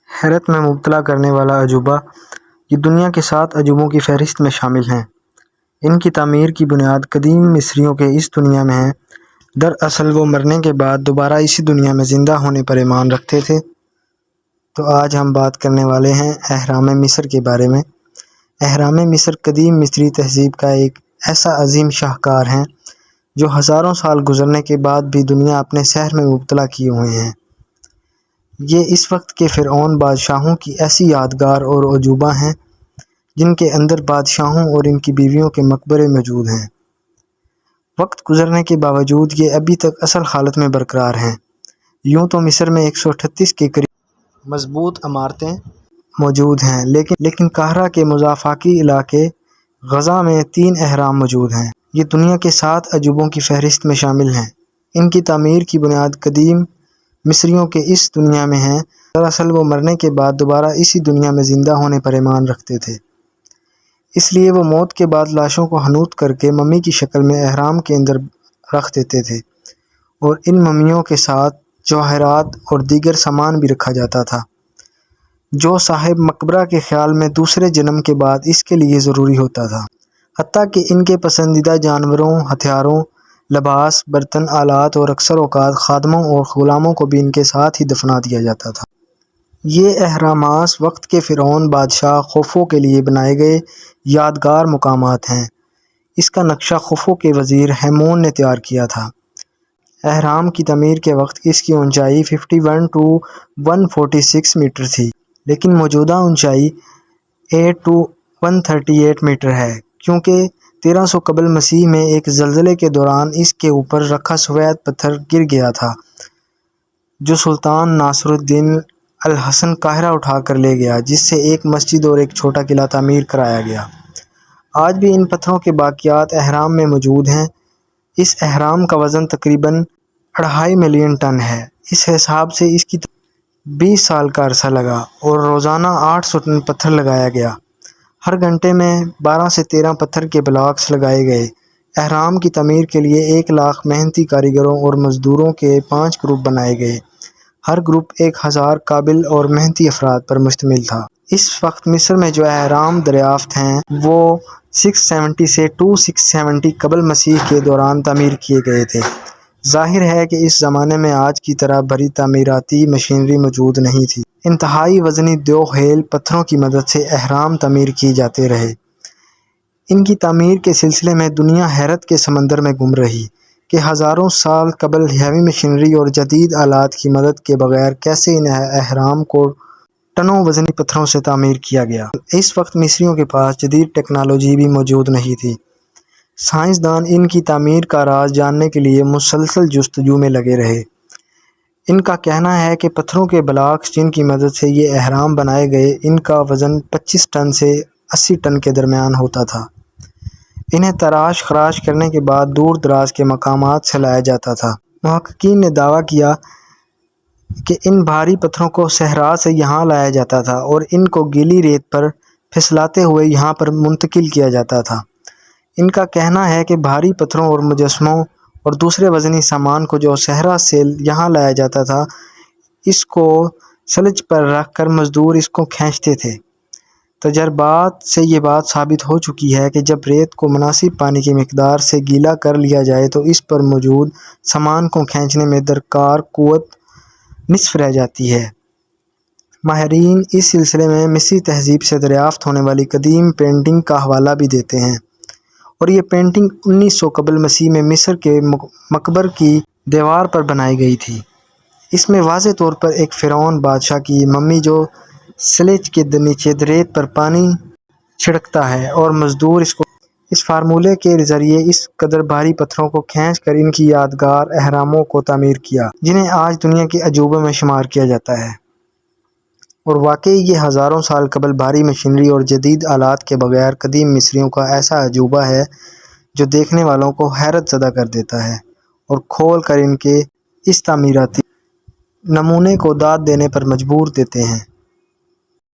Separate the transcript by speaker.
Speaker 1: حیرت میں مبتلا کرنے والا عجوبہ یہ دنیا کے 7 عجوبوں کی فہرست میں شامل ہیں۔ ان کی تعمیر کی بنیاد قدیم مصریوں کے اس دنیا میں ہے۔ دراصل وہ مرنے کے بعد دوبارہ اسی دنیا میں زندہ ہونے پر ایمان رکھتے تھے۔ تو آج ہم بات کرنے والے ہیں اہرام مصر کے بارے میں۔ اہرام مصر قدیم مصری تہذیب کا ایک ایسا عظیم شاہکار ہے جو ہزاروں سال گزرنے کے بعد بھی دنیا اپنے سحر میں مبتلا کیے ہوئے ہیں۔ یہ اس وقت کے فرعون بادشاہوں کی ایسی یادگار اور عجوبہ ہیں جن کے اندر بادشاہوں اور ان کی بیویوں کے مقبرے موجود ہیں۔ وقت گزرنے کے باوجود یہ ابھی تک اصل حالت میں برقرار ہیں۔ یوں تو مصر میں 138 کے قریب مضبوط عمارتیں موجود ہیں، لیکن قاہرہ کے مضافاتی علاقے غزہ میں 3 اہرام موجود ہیں۔ یہ دنیا کے 7 عجوبوں کی فہرست میں شامل ہیں۔ ان کی تعمیر کی بنیاد قدیم مصریوں کے اس دنیا میں ہے۔ دراصل وہ مرنے کے بعد دوبارہ اسی دنیا میں زندہ ہونے پر ایمان رکھتے تھے، اس لیے وہ موت کے بعد لاشوں کو حنوط کر کے ممی کی شکل میں اہرام کے اندر رکھ دیتے تھے، اور ان ممیوں کے ساتھ جواہرات اور دیگر سامان بھی رکھا جاتا تھا جو صاحب مقبرہ کے خیال میں دوسرے جنم کے بعد اس کے لیے ضروری ہوتا تھا۔ حتیٰ کہ ان کے پسندیدہ جانوروں، ہتھیاروں، لباس، برتن، آلات اور اکثر اوقات خادموں اور غلاموں کو بھی ان کے ساتھ ہی دفنا دیا جاتا تھا۔ یہ اہرامات وقت کے فرعون بادشاہ خوفو کے لیے بنائے گئے یادگار مقامات ہیں۔ اس کا نقشہ خوفو کے وزیر ہیمون نے تیار کیا تھا۔ اہرام کی تعمیر کے وقت اس کی اونچائی 51 to 146 میٹر تھی، لیکن موجودہ اونچائی 8 to 138 میٹر ہے، کیونکہ 1300 قبل مسیح میں ایک زلزلے کے دوران اس کے اوپر رکھا سفید پتھر گر گیا تھا جو سلطان ناصر الدین الحسن قاہرہ اٹھا کر لے گیا، جس سے ایک مسجد اور ایک چھوٹا قلعہ تعمیر کرایا گیا۔ آج بھی ان پتھروں کے باقیات اہرام میں موجود ہیں۔ اس اہرام کا وزن تقریباً 2.5 ملین ٹن ہے۔ اس حساب سے اس کی 20 سال کا عرصہ لگا اور روزانہ 800 ٹن پتھر لگایا گیا۔ ہر گھنٹے میں 12 سے 13 پتھر کے بلاکس لگائے گئے۔ اہرام کی تعمیر کے لیے 1 لاکھ محنتی کاریگروں اور مزدوروں کے 5 گروپ بنائے گئے۔ ہر گروپ 1000 قابل اور محنتی افراد پر مشتمل تھا۔ اس وقت مصر میں جو اہرام دریافت ہیں وہ 670 سے 270 قبل مسیح کے دوران تعمیر کیے گئے تھے۔ ظاہر ہے کہ اس زمانے میں آج کی طرح بڑی تعمیراتی مشینری موجود نہیں تھی۔ انتہائی وزنی 2 ہیل پتھروں کی مدد سے اہرام تعمیر کیے جاتے رہے۔ ان کی تعمیر کے سلسلے میں دنیا حیرت کے سمندر میں گم رہی کہ ہزاروں سال قبل ہیوی مشینری اور جدید آلات کی مدد کے بغیر کیسے ان اہرام کو ٹنوں وزنی پتھروں سے تعمیر کیا گیا۔ اس وقت مصریوں کے پاس جدید ٹیکنالوجی بھی موجود نہیں تھی۔ سائنسدان ان کی تعمیر کا راز جاننے کے لیے مسلسل جستجو میں لگے رہے۔ ان کا کہنا ہے کہ پتھروں کے بلاکس جن کی مدد سے یہ اہرام بنائے گئے، ان کا وزن 25 ٹن سے 80 ٹن کے درمیان ہوتا تھا۔ انہیں تراش خراش کرنے کے بعد دور دراز کے مقامات سے لایا جاتا تھا۔ محققین نے دعویٰ کیا کہ ان بھاری پتھروں کو صحرا سے یہاں لایا جاتا تھا اور ان کو گیلی ریت پر پھسلاتے ہوئے یہاں پر منتقل کیا جاتا تھا۔ ان کا کہنا ہے کہ بھاری پتھروں اور مجسموں اور دوسرے وزنی سامان کو جو صحرا سے یہاں لایا جاتا تھا، اس کو سلج پر رکھ کر مزدور اس کو کھینچتے تھے۔ تجربات سے یہ بات ثابت ہو چکی ہے کہ جب ریت کو مناسب پانی کی مقدار سے گیلا کر لیا جائے تو اس پر موجود سامان کو کھینچنے میں درکار قوت نصف رہ جاتی ہے۔ ماہرین اس سلسلے میں مصری تہذیب سے دریافت ہونے والی قدیم پینٹنگ کا حوالہ بھی دیتے ہیں، اور یہ پینٹنگ 1900 قبل مسیح میں مصر کے مقبر کی دیوار پر بنائی گئی تھی۔ اس میں واضح طور پر ایک فرعون بادشاہ کی ممی جو سلیج کے نیچے ریت پر پانی چھڑکتا ہے اور مزدور اس فارمولے کے ذریعے اس قدر بھاری پتھروں کو کھینچ کر ان کی یادگار اہراموں کو تعمیر کیا، جنہیں آج دنیا کے عجوبوں میں شمار کیا جاتا ہے۔ اور واقعی یہ ہزاروں سال قبل بھاری مشینری اور جدید آلات کے بغیر قدیم مصریوں کا ایسا عجوبہ ہے جو دیکھنے والوں کو حیرت زدہ کر دیتا ہے اور کھول کر ان کے اس تعمیراتی نمونے کو داد دینے پر مجبور دیتے ہیں۔